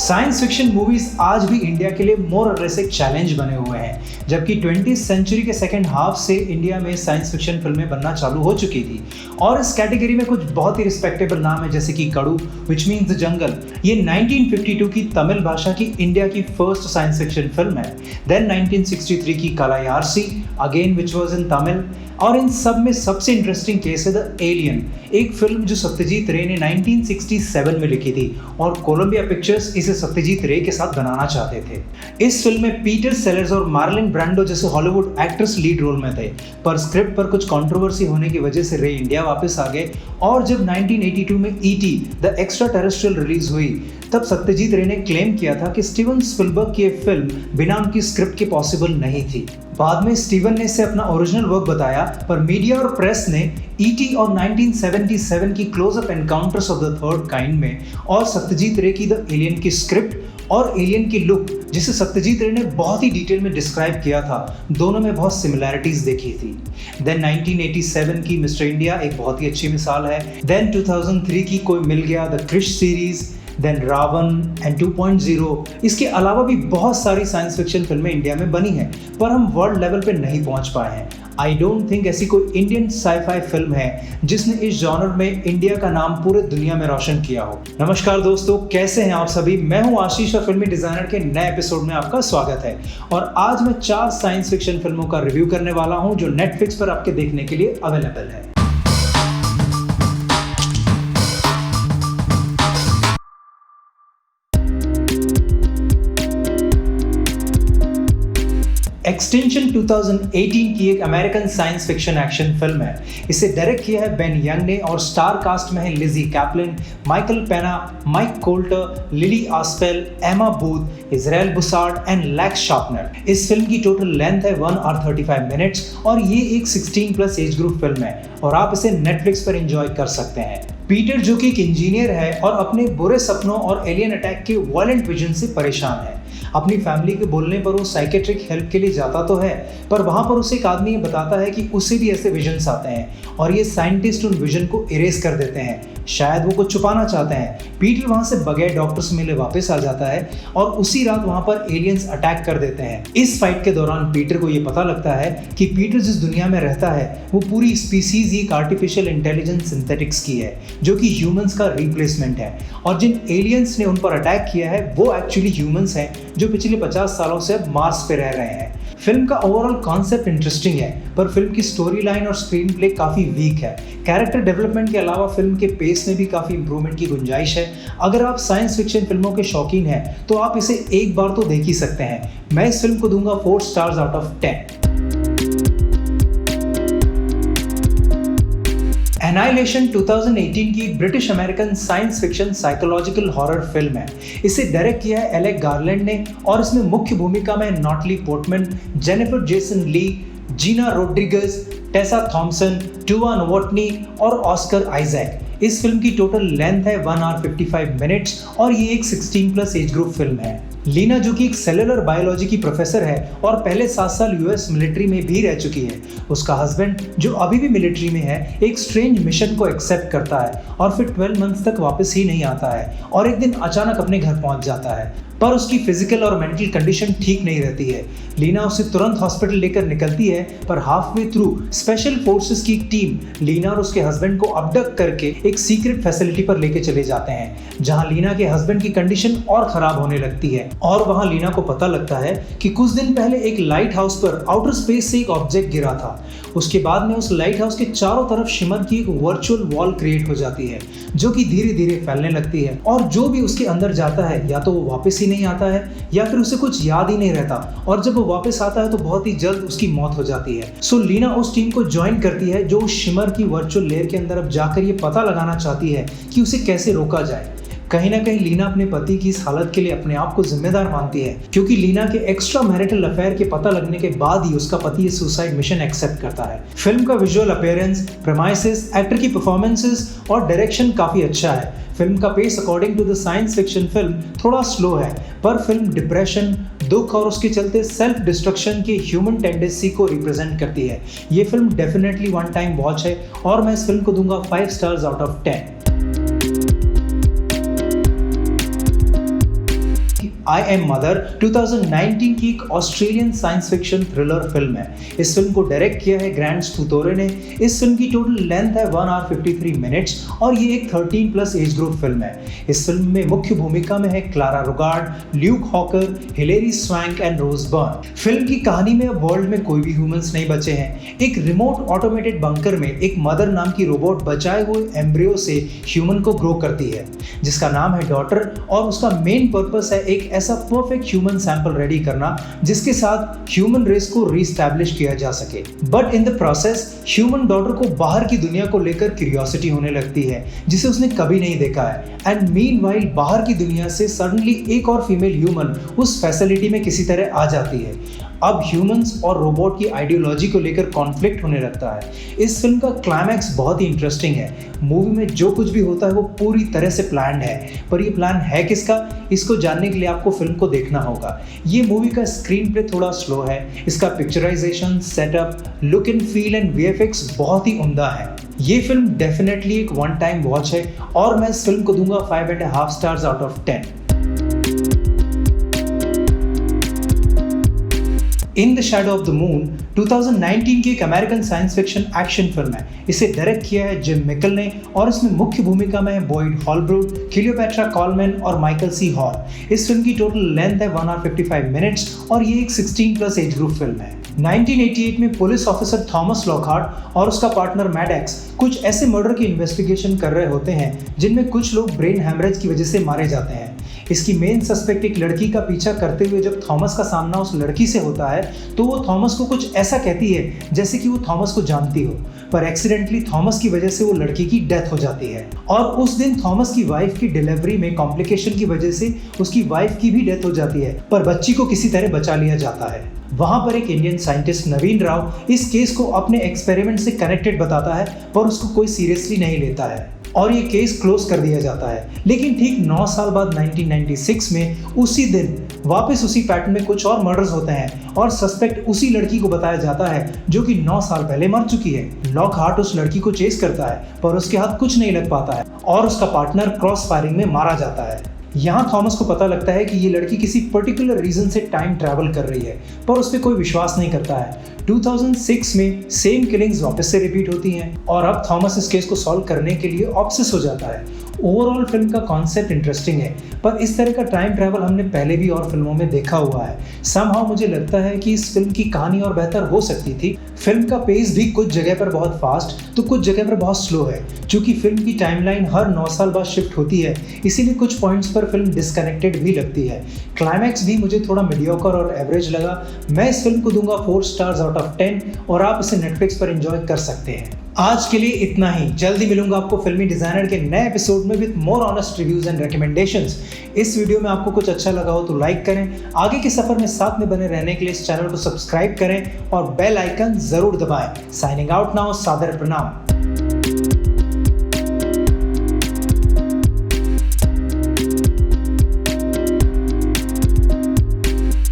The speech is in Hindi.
साइंस फिक्शन मूवीज आज भी इंडिया के लिए मोर और लेस एक चैलेंज बने हुए हैं, जबकि 20th सेंचुरी के सेकेंड हाफ से इंडिया में साइंस फिक्शन फिल्में बनना चालू हो चुकी थी। और इस कैटेगरी में कुछ बहुत ही रिस्पेक्टेबल नाम है, जैसे कि कड़ू विच मीन्स द जंगल। ये 1952 की तमिल भाषा की इंडिया की फर्स्ट साइंस फिक्शन फिल्म है। देन 1963 की Kalaiarasi again which was in Tamil. और इन सब में सबसे इंटरेस्टिंग केस है द एलियन, एक फिल्म जो सत्यजीत रे ने 1967 में लिखी थी और कोलंबिया पिक्चर्स इसे सत्यजीत रे के साथ बनाना चाहते थे। इस फिल्म में पीटर सेलर्स और मार्लिन ब्रांडो जैसे हॉलीवुड एक्ट्रेस लीड रोल में थे, पर स्क्रिप्ट पर कुछ कंट्रोवर्सी होने की वजह से रे इंडिया वापस आ गए। और जब 1982 में ET the extra terrestrial release हुई, तब सत्यजीत रे ने क्लेम किया था कि स्टीवन स्पिलबर्ग की एक फिल्म बिना उनकी स्क्रिप्ट के पॉसिबल नहीं थी। बाद में स्टीवन ने इसे अपना ओरिजिनल वर्क बताया, पर मीडिया और प्रेस ने ईटी और 1977 की close up encounters of the third kind में और सत्यजीत रे की द एलियन की स्क्रिप्ट और एलियन की लुक, जिसे सत्यजीत रे ने बहुत ही डिटेल में डिस्क्राइब किया था, दोनों में बहुत सिमिलैरिटीज देखी थी। देन 1987 की मिस्टर इंडिया एक बहुत ही अच्छी मिसाल है। देन 2003 की कोई मिल गया, the Krrish series, then Raavan and 2.0। इसके अलावा भी बहुत सारी साइंस फिक्शन फिल्में इंडिया में बनी हैं, पर हम वर्ल्ड लेवल पे नहीं पहुंच पाए हैं। आई डोंट थिंक ऐसी कोई इंडियन साई-फाई फिल्म है जिसने इस जॉनर में इंडिया का नाम पूरे दुनिया में रोशन किया हो। नमस्कार दोस्तों, कैसे हैं आप सभी? मैं हूं आशीष और फिल्मी डिजाइनर के नए एपिसोड में आपका स्वागत है। और आज मैं 4 साइंस फिक्शन फिल्मों का रिव्यू करने वाला हूं जो नेटफ्लिक्स पर आपके देखने के लिए अवेलेबल है। एक्सटेंशन 2018 की एक अमेरिकन साइंस फिक्शन एक्शन फिल्म है। इसे डायरेक्ट किया है बेन यंग ने और स्टार कास्ट में है Lizzy Caplan, Michael Pena, Mike Colter, Lily Aspell, Emma Booth, Israel Broussard and Lex Shrapnel. इस फिल्म की टोटल लेंथ है 1 hour 35 मिनट्स और ये एक 16+ एज ग्रुप फिल्म है और आप इसे नेटफ्लिक्स पर एंजॉय कर सकते हैं। पीटर जो कि एक इंजीनियर है और अपने बुरे सपनों और एलियन अटैक के वायलेंट विजन से परेशान है। अपनी फैमिली के बोलने पर वो साइकेट्रिक हेल्प के लिए जाता तो है, पर वहाँ पर उसे एक आदमी बताता है कि उसे भी ऐसे विजन्स आते हैं और ये साइंटिस्ट उन विजन को इरेज कर देते हैं। शायद वो कुछ छुपाना चाहते हैं। पीटर वहाँ से बगैर डॉक्टर से मिले वापस आ जाता है और उसी रात वहाँ पर एलियंस अटैक कर देते हैं। इस फाइट के दौरान पीटर को ये पता लगता है कि पीटर जिस दुनिया में रहता है वो पूरी स्पीसीज एक आर्टिफिशियल इंटेलिजेंस सिंथेटिक्स की है, जो कि ह्यूमंस का रिप्लेसमेंट है। और जिन एलियंस ने उन पर अटैक किया है वो एक्चुअली ह्यूमंस हैं जो पिछले 50 सालों से अब मार्स पे रह रहे हैं। फिल्म का ओवरऑल कॉन्सेप्ट इंटरेस्टिंग है, पर फिल्म की स्टोरी लाइन और स्क्रीन प्ले काफ़ी वीक है। कैरेक्टर डेवलपमेंट के अलावा फिल्म के पेस में भी काफ़ी इंप्रूवमेंट की गुंजाइश है। अगर आप साइंस फिक्शन फिल्मों के शौकीन हैं तो आप इसे एक बार तो देख ही सकते हैं। मैं इस फिल्म को दूंगा 4 stars out of 10। एनाइलेशन 2018 की British American science fiction psychological horror film है। इसे डायरेक्ट किया है एलेक गार्लैंड ने और इसमें मुख्य भूमिका में नॉटली पोर्टमैन, जेनिफर जेसन ली, जीना रोड्रिगेज, टेसा थॉमसन, टुआ नोवोटनी और ऑस्कर आइजैक। इस फिल्म की टोटल लेंथ है 1 hour 55 मिनट्स और ये एक 16+ एज ग्रुप फिल्म है। लीना जो कि एक सेलुलर बायोलॉजी की प्रोफेसर है और पहले 7 साल यूएस मिलिट्री में भी रह चुकी है। उसका हस्बैंड जो अभी भी मिलिट्री में है एक स्ट्रेंज मिशन को एक्सेप्ट करता है और फिर 12 मंथ्स तक वापस ही नहीं आता है और एक दिन अचानक अपने घर पहुंच जाता है, पर उसकी फिजिकल और मेंटल कंडीशन ठीक नहीं रहती है। लीना उसे तुरंत हॉस्पिटल लेकर निकलती है, पर half way through special forces की टीम लीना और उसके हस्बैंड को अबडक्ट करके एक सीक्रेट फैसिलिटी पर लेके चले जाते हैं, जहां लीना के हस्बैंड की कंडीशन और खराब होने लगती है। और वहां लीना को पता लगता है कि कुछ दिन पहले एक लाइट हाउस पर आउटर स्पेस से एक ऑब्जेक्ट गिरा था। उसके बाद में उस लाइट हाउस के चारों तरफ शिमर की एक वर्चुअल वॉल क्रिएट हो जाती है, जो कि धीरे धीरे फैलने लगती है और जो भी उसके अंदर जाता है या तो वो वापस ही नहीं आता है या फिर उसे कुछ याद ही नहीं रहता, और जब वो वापस आता है तो बहुत ही जल्द उसकी मौत हो जाती है। सो लीना उस टीम को ज्वाइन करती है जो उस शिमर की वर्चुअल लेयर के अंदर अब जाकर ये पता लगाना चाहती है कि उसे कैसे रोका जाए। कहीं ना कहीं लीना अपने पति की इस हालत के लिए अपने आप को जिम्मेदार मानती है, क्योंकि लीना के एक्स्ट्रा मैरिटल अफेयर के पता लगने के बाद ही उसका पति ये सुसाइड मिशन एक्सेप्ट करता है। फिल्म का विजुअल अपीयरेंस, प्रेमाइसेस, एक्टर की परफॉर्मेंसेस और डायरेक्शन काफी अच्छा है। फिल्म का pace according to the science fiction फिल्म थोड़ा स्लो है, पर फिल्म डिप्रेशन, दुख और उसके चलते सेल्फ डिस्ट्रक्शन की ह्यूमन टेंडेंसी को रिप्रेजेंट करती है। ये फिल्म डेफिनेटली वन टाइम वॉच है और मैं इस फिल्म को दूंगा 5 stars out of 10। I am mother 2019 की एक Australian science fiction thriller film है। इस फिल्म को डायरेक्ट किया है ग्रैंट स्टूतोरे ने। इस फिल्म की टोटल लेंथ है 1 आवर 53 मिनट्स और ये एक 13+ एज ग्रुप फिल्म है। इस फिल्म में मुख्य भूमिका में है Clara Rugaard, Luke Hawker, Hilary Swank and Rose Byrne. फिल्म की कहानी में अब वर्ल्ड में कोई भी ह्यूमंस नहीं बचे हैं। एक रिमोट ऑटोमेटेड बंकर में एक मदर नाम की रोबोट बचाए हुए एम्ब्रियो से ह्यूमन को ग्रो करती है, जिसका नाम है डॉटर, और उसका मेन पर्पस है एक ऐसा परफेक्ट ह्यूमन सैंपल रेडी करना जिसके साथ ह्यूमन रेस को रीस्टैब्लिश किया जा सके। But in the process human daughter को बाहर की दुनिया को लेकर क्यूरियोसिटी होने लगती है जिसे उसने कभी नहीं देखा है। एंड मीनवाइल बाहर की दुनिया से सडनली एक और फीमेल ह्यूमन उस फैसिलिटी में किसी तरह आ जाती है। अब ह्यूमंस और रोबोट की आइडियोलॉजी को लेकर कॉन्फ्लिक्ट होने लगता है। इस फिल्म का क्लाइमैक्स बहुत ही इंटरेस्टिंग है। मूवी में जो कुछ भी होता है वो पूरी तरह से प्लान्ड है, पर ये प्लान है किसका, इसको जानने के लिए आपको फिल्म को देखना होगा। ये मूवी का स्क्रीन प्ले थोड़ा स्लो है। इसका picturisation, setup, look and feel and VFX बहुत ही उम्दा है। ये फिल्म डेफिनेटली एक वन टाइम वॉच है और मैं इस फिल्म को दूंगा 5.5 stars out of 10। In the shadow of the moon 2019 की एक अमेरिकन साइंस फिक्शन एक्शन फिल्म है। इसे डायरेक्ट किया है जिम मिकल ने और इसमें मुख्य भूमिका में है बॉयड हॉलब्रूक, क्लियोपेट्रा कॉलमैन और माइकल सी हॉल। इस फिल्म की टोटल लेंथ है 1 आवर 55 मिनट्स और ये एक 16+ एज ग्रुप फिल्म है। 1988 में पुलिस ऑफिसर थॉमस लॉकहार्ट और उसका पार्टनर मैडेक्स कुछ ऐसे मर्डर की इन्वेस्टिगेशन कर रहे होते हैं जिनमें कुछ लोग ब्रेन हैमरेज की वजह से मारे जाते हैं। इसकी मेन सस्पेक्ट एक लड़की का पीछा करते हुए जब थॉमस का सामना उस लड़की से होता है तो वो थॉमस को कुछ ऐसा कहती है जैसे कि वो थॉमस को जानती हो, पर एक्सीडेंटली थॉमस की वजह से वो लड़की की डेथ हो जाती है। और उस दिन थॉमस की वाइफ की डिलीवरी में कॉम्प्लिकेशन की वजह से उसकी वाइफ की भी डेथ हो जाती है, पर बच्ची को किसी तरह बचा लिया जाता है। वहां पर एक इंडियन साइंटिस्ट नवीन राव इस केस को अपने एक्सपेरिमेंट से कनेक्टेड बताता है, पर उसको कोई सीरियसली नहीं लेता है और ये केस क्लोज कर दिया जाता है। लेकिन ठीक 9 साल बाद 1996 में उसी दिन वापस उसी पैटर्न में कुछ और मर्डर्स होते हैं और सस्पेक्ट उसी लड़की को बताया जाता है जो कि 9 साल पहले मर चुकी है। लॉकहार्ट उस लड़की को चेस करता है पर उसके हाथ कुछ नहीं लग पाता है और उसका पार्टनर क्रॉस फायरिंग में मारा जाता है। यहाँ थॉमस को पता लगता है कि ये लड़की किसी पर्टिकुलर रीजन से टाइम ट्रैवल कर रही है, पर उस पर कोई विश्वास नहीं करता है। 2006 में सेम किलिंग्स वापस से रिपीट होती हैं और अब थॉमस इस केस को सॉल्व करने के लिए ऑब्सेस हो जाता है। ओवरऑल फिल्म का कॉन्सेप्ट इंटरेस्टिंग है, पर इस तरह का टाइम ट्रैवल हमने पहले भी और फिल्मों में देखा हुआ है। समहाउ मुझे लगता है कि इस फिल्म की कहानी और बेहतर हो सकती थी। फिल्म का पेस भी कुछ जगह पर बहुत फास्ट तो कुछ जगह पर बहुत स्लो है। चूंकि फिल्म की टाइमलाइन हर 9 साल बाद शिफ्ट होती है, इसीलिए कुछ पॉइंट्स पर फिल्म डिस्कनेक्टेड भी लगती है। क्लाइमैक्स भी मुझे थोड़ा मीडियोकर और एवरेज लगा। मैं इस फिल्म को दूंगा 4 स्टार्स आउट ऑफ 10 और आप इसे नेटफ्लिक्स पर एंजॉय कर सकते हैं। आज के लिए इतना ही। जल्दी मिलूंगा आपको फिल्मी डिजाइनर के नए एपिसोड में with more honest reviews and recommendations. इस वीडियो में आपको कुछ अच्छा लगा हो तो लाइक करें। आगे के सफर में साथ में बने रहने के लिए इस चैनल को सब्सक्राइब करें और बेल आइकन जरूर दबाएं। साइनिंग आउट नाउ, सादर प्रणाम।